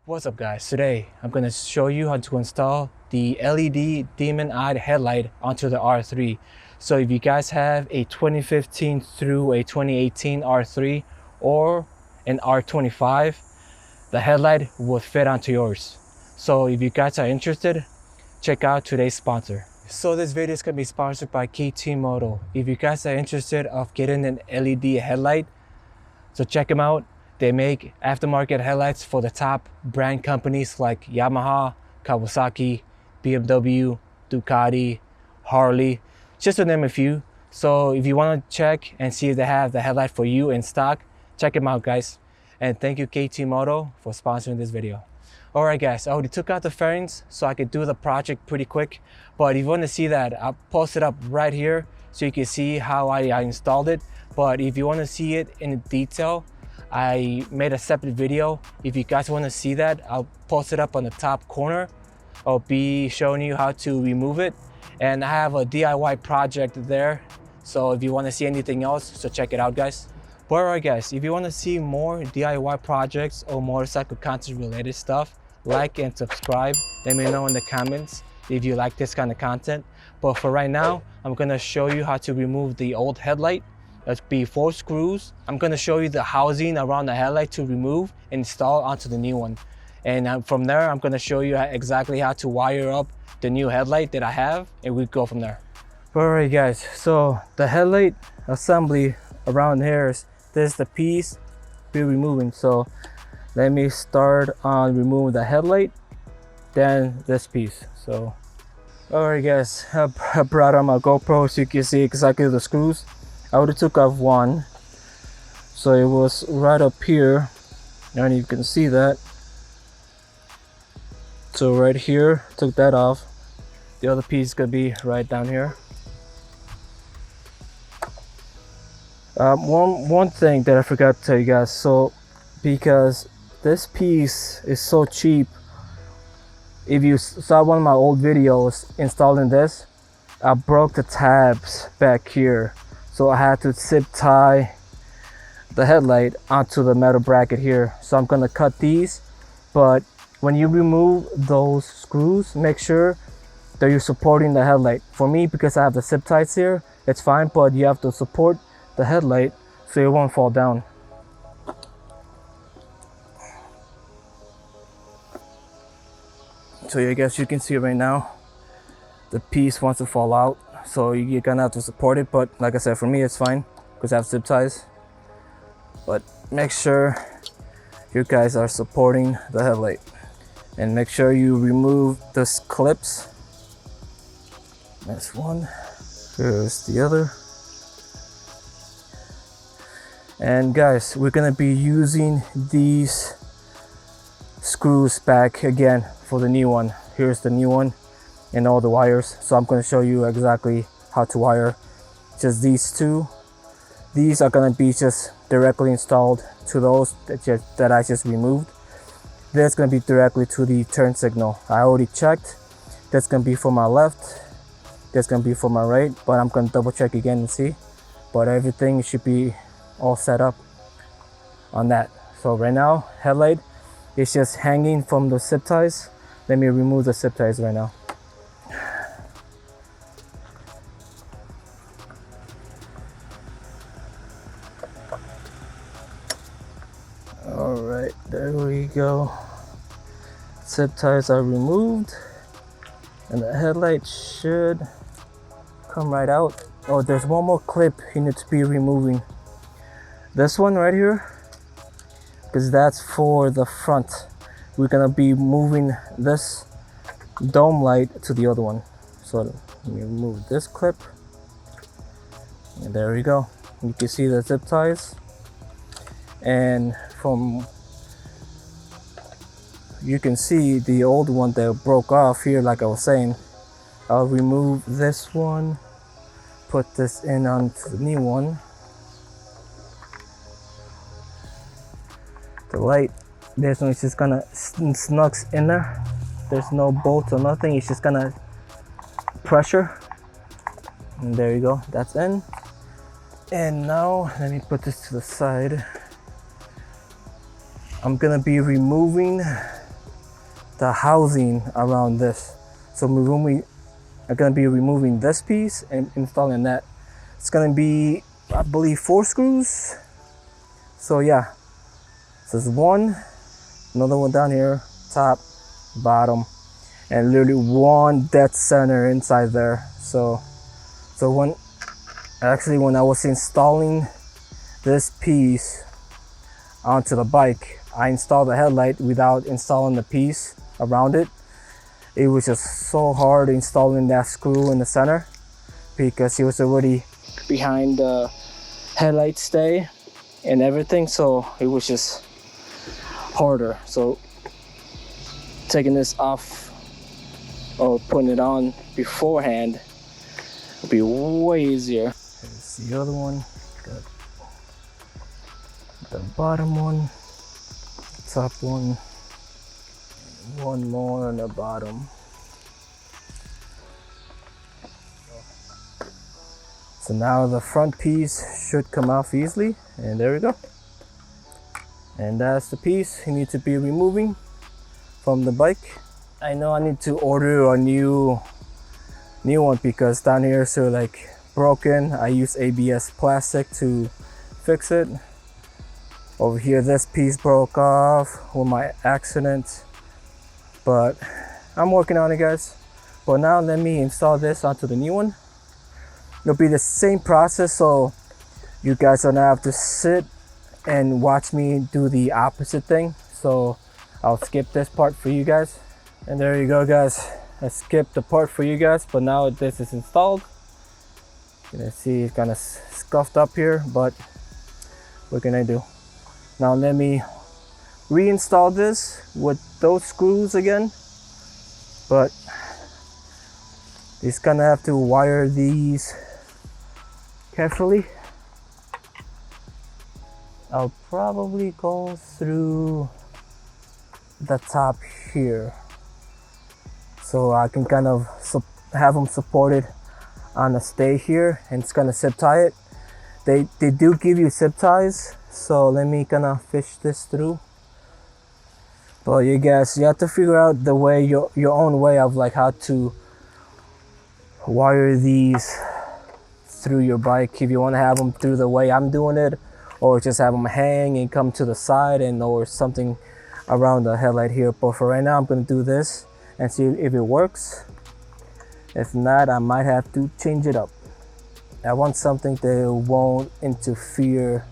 What's up guys, today I'm going to show you how to install the LED Demon Eye Headlight onto the R3. So if you guys have a 2015 through a 2018 R3 or an R25, the headlight will fit onto yours. So if you guys are interested, check out today's sponsor. So this video is going to be sponsored by KTMOTO. If you guys are interested of getting an LED headlight, so check them out. They make aftermarket headlights for the top brand companies like Yamaha, Kawasaki, BMW, Ducati, Harley, just to name a few. So if you want to check and see if they have the headlight for you in stock, check them out guys. And thank you KTMOTO for sponsoring this video. Alright guys, I already took out the fairings so I could do the project pretty quick. But if you want to see that, I'll post it up right here so you can see how I installed it. But if you want to see it in detail, I made a separate video. If you guys want to see that, I'll post it up on the top corner. I'll be showing you how to remove it. And I have a DIY project there. So if you want to see anything else, so check it out guys. But alright guys, if you want to see more DIY projects or motorcycle content related stuff, like and subscribe. Let me know in the comments if you like this kind of content. But for right now, I'm going to show you how to remove the old headlight. That'd be 4 screws. I'm going to show you the housing around the headlight to remove and install onto the new one. And from there, I'm going to show you exactly how to wire up the new headlight that I have, and we go from there. Alright guys, so the headlight assembly around here is this, the piece we're removing. So let me start on removing the headlight, then this piece. So alright guys, I brought on my GoPro so you can see exactly the screws. I already took off one, so it was right up here, and you can see that. So right here, took that off. The other piece is gonna be right down here. One thing that I forgot to tell you guys, so because this piece is so cheap, if you saw one of my old videos installing this, I broke the tabs back here. So I had to zip tie the headlight onto the metal bracket here. So I'm gonna cut these, but when you remove those screws, make sure that you're supporting the headlight. For me, because I have the zip ties here, it's fine, but you have to support the headlight so it won't fall down. So I guess you can see right now, the piece wants to fall out. So you're gonna have to support it, but like I said, for me it's fine because I have zip ties. But make sure you guys are supporting the headlight, and make sure you remove those clips. That's one. Here's the other. And guys, we're gonna be using these screws back again for the new one. Here's the new one and all the wires. So I'm going to show you exactly how to wire just these two. These are going to be just directly installed to those that I just removed. That's going to be directly to the turn signal. I already checked. That's going to be for my left, that's going to be for my right, but I'm going to double check again and see. But everything should be all set up on that. So right now, headlight is just hanging from the zip ties. Let me remove the zip ties right now. Alright, there we go. Zip ties are removed, and the headlight should come right out. Oh, there's one more clip you need to be removing. This one right here, because that's for the front. We're gonna be moving this dome light to the other one. So let me remove this clip, and there we go. You can see the zip ties, and from you can see the old one that broke off here. Like I was saying, I'll remove this one, put this in onto the new one. The light, this one is just gonna snugs in there. There's no bolts or nothing, it's just gonna pressure, and there you go, that's in. And now let me put this to the side. I'm gonna be removing the housing around this. So we are gonna be removing this piece and installing that. It's gonna be, I believe, 4 screws. So yeah, so there's one, another one down here, top, bottom, and literally one dead center inside there. So when I was installing this piece onto the bike, I installed the headlight without installing the piece around it. It was just so hard installing that screw in the center because it was already behind the headlight stay and everything, so it was just harder. So taking this off or putting it on beforehand would be way easier. Here's the other one. Got the bottom one, top one, one more on the bottom. So now the front piece should come off easily, and there we go. And that's the piece you need to be removing from the bike. I know I need to order a new one because down here is like broken. I use ABS plastic to fix it. Over here this piece broke off with my accident, but I'm working on it, guys. But now let me install this onto the new one. It'll be the same process, so you guys don't have to sit and watch me do the opposite thing. So I'll skip this part for you guys. And there you go, guys. I skipped the part for you guys, but now this is installed. You can see it's kind of scuffed up here, but what can I do? Now let me reinstall this with those screws again, but just gonna have to wire these carefully. I'll probably go through the top here so I can kind of have them supported on a stay here, and it's gonna zip tie it. They do give you zip ties, so let me kind of fish this through. But you guys, you have to figure out the way, your own way of like how to wire these through your bike. If you want to have them through the way I'm doing it, or just have them hang and come to the side, and or something around the headlight here. But for right now, I'm going to do this and see if it works. If not, I might have to change it up. I want something that won't interfere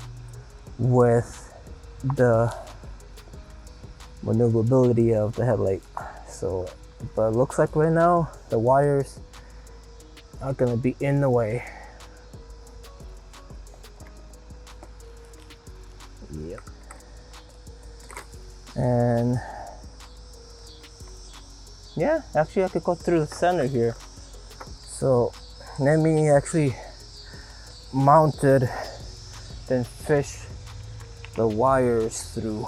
with the maneuverability of the headlight. So, but it looks like right now the wires are gonna be in the way. Yep. And yeah, actually I could go through the center here. So let me actually mount it, then fish the wires through.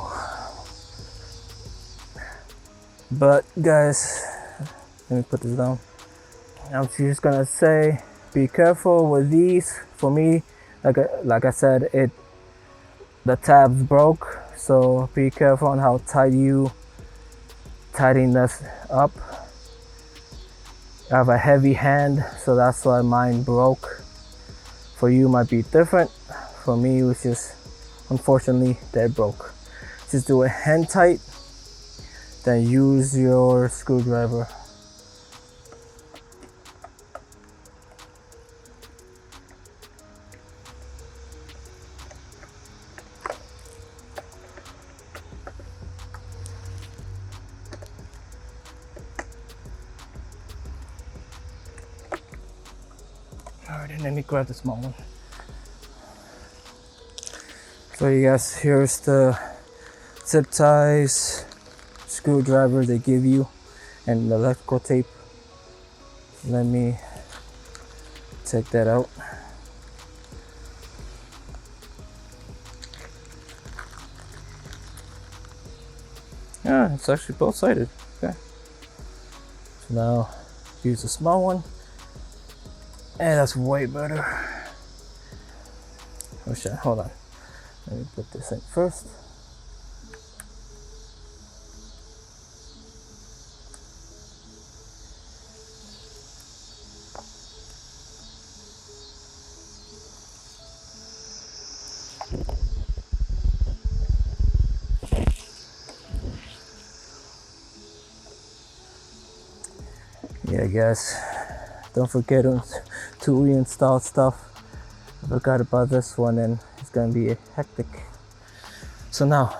But guys, let me put this down. I'm just gonna say, be careful with these. For me, like I said, the tabs broke, so be careful on how tight you tighten this up. I have a heavy hand, so that's why mine broke. For you, might be different. For me, it was just unfortunately that broke. Just do it hand tight, then use your screwdriver. Alright, and let me grab the small one. So you guys, here's the zip ties, screwdriver they give you, and the electrical tape. Let me take that out. Yeah, it's actually both sided. Okay. So now use the small one. And that's way better. Oh shit, hold on. Let me put this in first. Yeah guys, don't forget to reinstall stuff. I forgot about this one and it's gonna be hectic. So now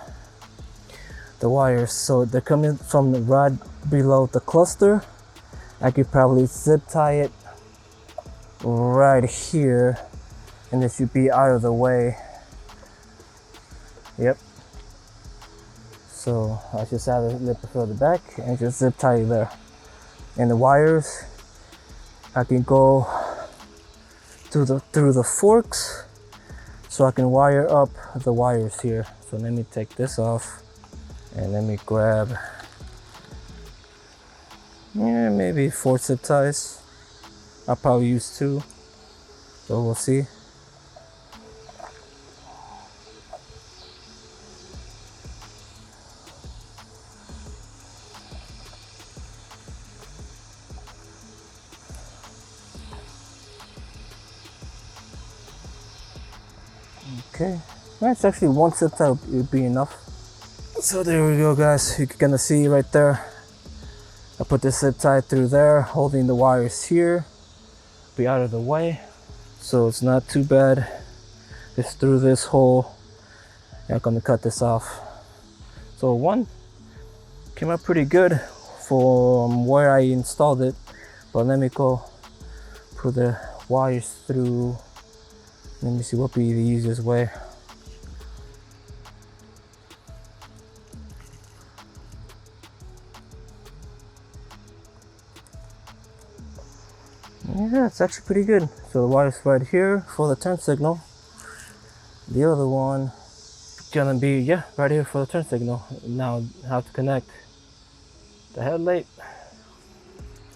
the wires, so they're coming from the rod below the cluster. I could probably zip tie it right here and it should be out of the way. Yep. So I just have a lip further back and just zip tie it there. And the wires, I can go through the forks, so I can wire up the wires here. So let me take this off and let me grab, maybe 4 zip ties. I'll probably use 2, so we'll see. Okay, that's actually 1 zip tie would be enough. So there we go guys, you're gonna see right there, I put the zip tie through there, holding the wires here, be out of the way, so it's not too bad. It's through this hole. I'm gonna cut this off. So one came out pretty good from where I installed it, but let me go put the wires through. Let me see what would be the easiest way. Yeah, it's actually pretty good. So the wire's right here for the turn signal. The other one gonna be, yeah, right here for the turn signal. Now how to connect the headlight.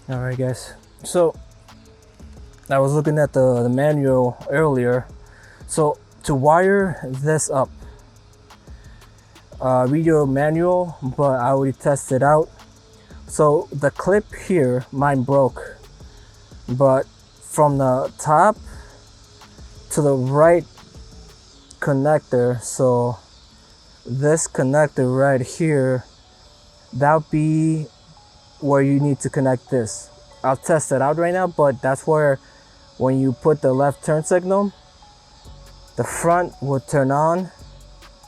All right guys, so I was looking at the manual earlier. So to wire this up, read your manual, but I already tested out. So the clip here, mine broke, but from the top to the right connector, so this connector right here, that'll be where you need to connect this. I'll test it out right now, but that's where when you put the left turn signal, the front will turn on.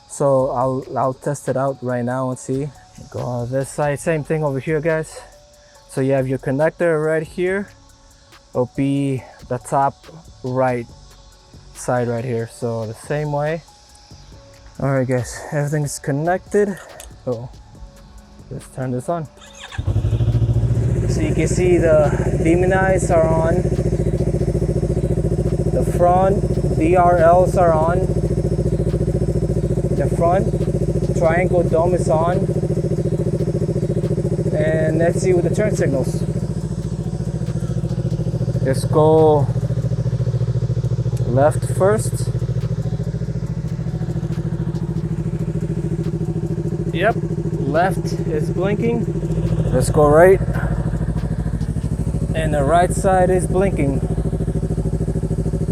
So I'll test it out right now and see. Go on this side, same thing over here guys. So you have your connector right here. It'll be the top right side right here. So the same way. All right guys, everything's connected. So let's turn this on. So you can see the Demon Eyes are on. The front DRLs are on. The front triangle dome is on. And let's see with the turn signals. Let's go left first. Yep, left is blinking. Let's go right. And the right side is blinking.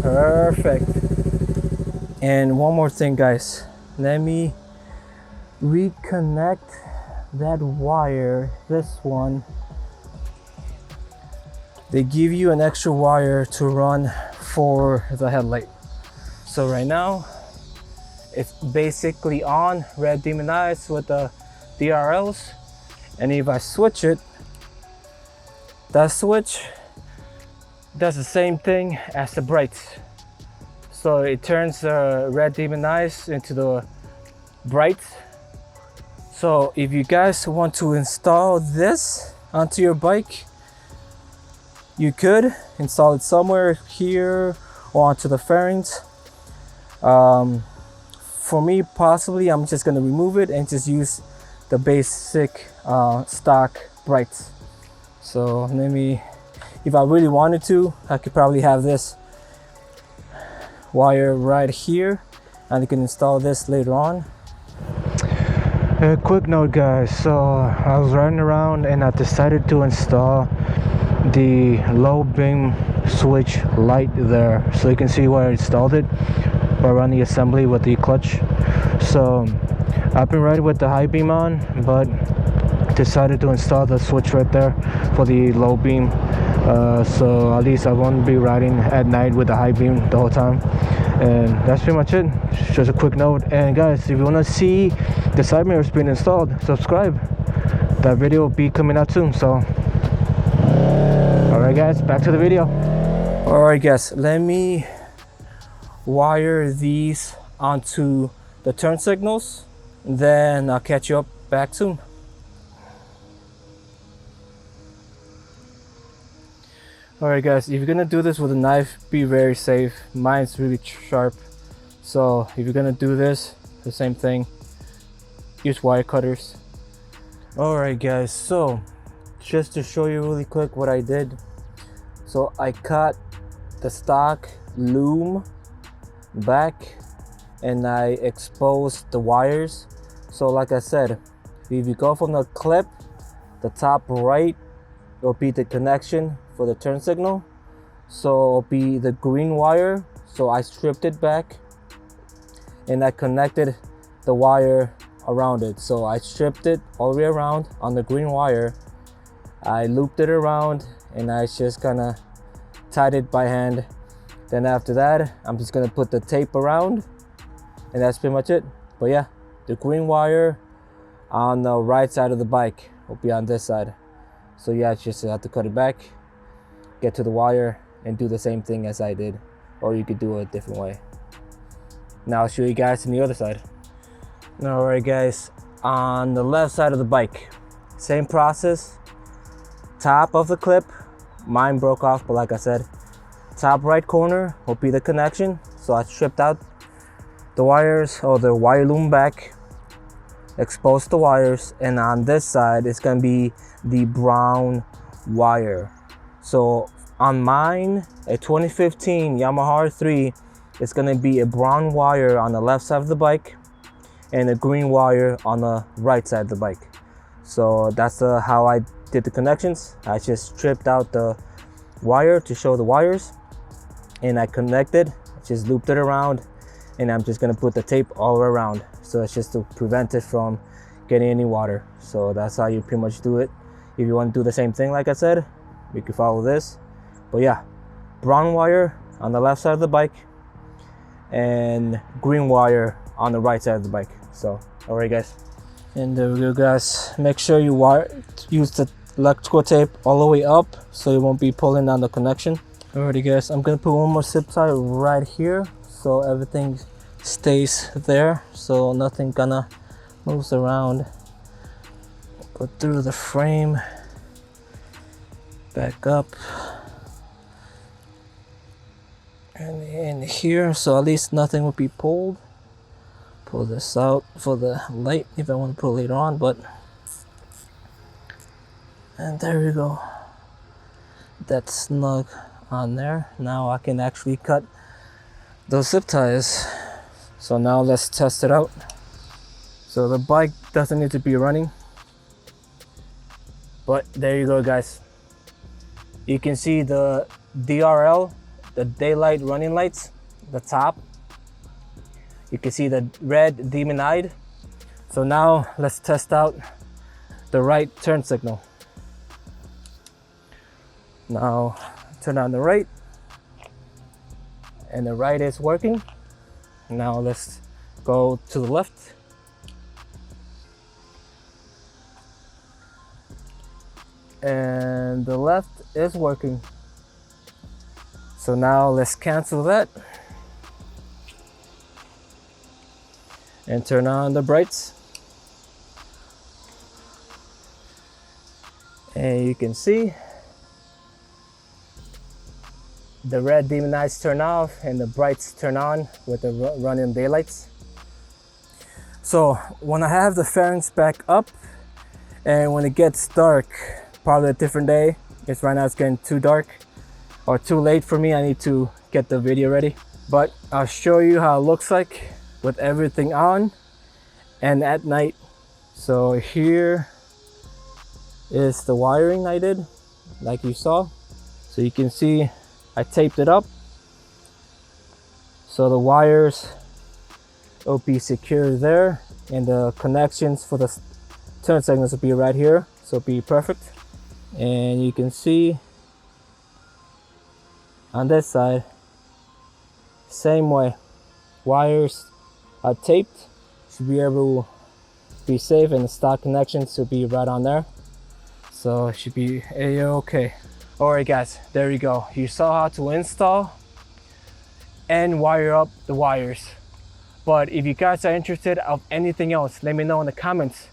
Perfect. And one more thing guys, let me reconnect that wire, this one. They give you an extra wire to run for the headlight. So right now it's basically on, red Demon Eyes with the DRLs. And if I switch it, that switch does the same thing as the brights. So it turns the red Demon Eyes into the brights. So if you guys want to install this onto your bike, you could install it somewhere here or onto the fairings. For me, possibly, I'm just gonna remove it and just use the basic stock brights. So let me, if I really wanted to, I could probably have this wire right here and you can install this later on. A quick note guys, so I was riding around and I decided to install the low beam switch light there, so you can see where I installed it by running the assembly with the clutch. So I've been riding with the high beam on, but decided to install the switch right there for the low beam, so at least I won't be riding at night with the high beam the whole time. And that's pretty much it. Just a quick note. And guys, if you want to see the side mirrors being installed, subscribe. That video will be coming out soon. So alright guys, back to the video. Alright guys, let me wire these onto the turn signals, then I'll catch you up back soon. Alright guys, if you're gonna do this with a knife, be very safe. Mine's really sharp, so if you're gonna do this, the same thing, use wire cutters. Alright guys, so just to show you really quick what I did. So I cut the stock loom back and I exposed the wires. So like I said, if you go from the clip, the top right will be the connection for the turn signal, so it'll be the green wire. So I stripped it back and I connected the wire around it. So I stripped it all the way around on the green wire, I looped it around, and I just kind of tied it by hand. Then after that, I'm just gonna put the tape around, and that's pretty much it. But yeah, the green wire on the right side of the bike will be on this side. So yeah, just have to cut it back, get to the wire, and do the same thing as I did, or you could do it a different way. Now I'll show you guys on the other side. Alright guys, on the left side of the bike, same process. Top of the clip, mine broke off, but like I said, top right corner will be the connection. So I stripped out the wires, or the wire loom back, exposed the wires, and on this side it's gonna be the brown wire. So on mine, a 2015 Yamaha R3, it's gonna be a brown wire on the left side of the bike and a green wire on the right side of the bike. So that's how I did the connections. I just stripped out the wire to show the wires, and I connected, just looped it around, and I'm just gonna put the tape all around. So it's just to prevent it from getting any water. So that's how you pretty much do it. If you want to do the same thing, like I said, you can follow this. But yeah, brown wire on the left side of the bike and green wire on the right side of the bike. So alright guys, and there we go guys. Make sure you use the electrical tape all the way up so you won't be pulling on the connection. Alrighty guys, I'm gonna put one more zip tie right here so everything stays there, so nothing gonna moves around. Go through the frame, back up, and in here, so at least nothing will be pulled. Pull this out for the light if I want to put it later on, but and there we go. That's snug on there. Now I can actually cut those zip ties. So now let's test it out. So the bike doesn't need to be running, but there you go guys. You can see the DRL, the daylight running lights, the top. You can see the red Demon Eye. So now let's test out the right turn signal. Now turn on the right, and the right is working. Now let's go to the left. And the left is working. So now let's cancel that and turn on the brights. And you can see the red Demon Eyes turn off and the brights turn on with the running daylights. So when I have the fairings back up and when it gets dark, probably a different day, because right now it's getting too dark or too late for me, I need to get the video ready. But I'll show you how it looks like with everything on and at night. So here is the wiring I did, like you saw. So you can see I taped it up so the wires will be secure there, and the connections for the turn signals will be right here, so it'll be perfect. And you can see on this side, same way, wires are taped, should be able to be safe, and the stock connections should be right on there, so it should be a-okay. Alright guys, there you go. You saw how to install and wire up the wires. But if you guys are interested of anything else, let me know in the comments.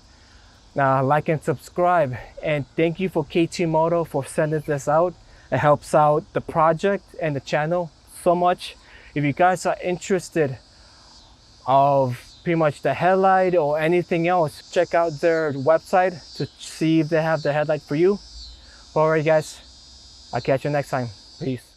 Like and subscribe, and thank you for KTMOTO for sending this out. It helps out the project and the channel so much. If you guys are interested of pretty much the headlight or anything else, check out their website to see if they have the headlight for you. Alright guys, I'll catch you next time. Peace.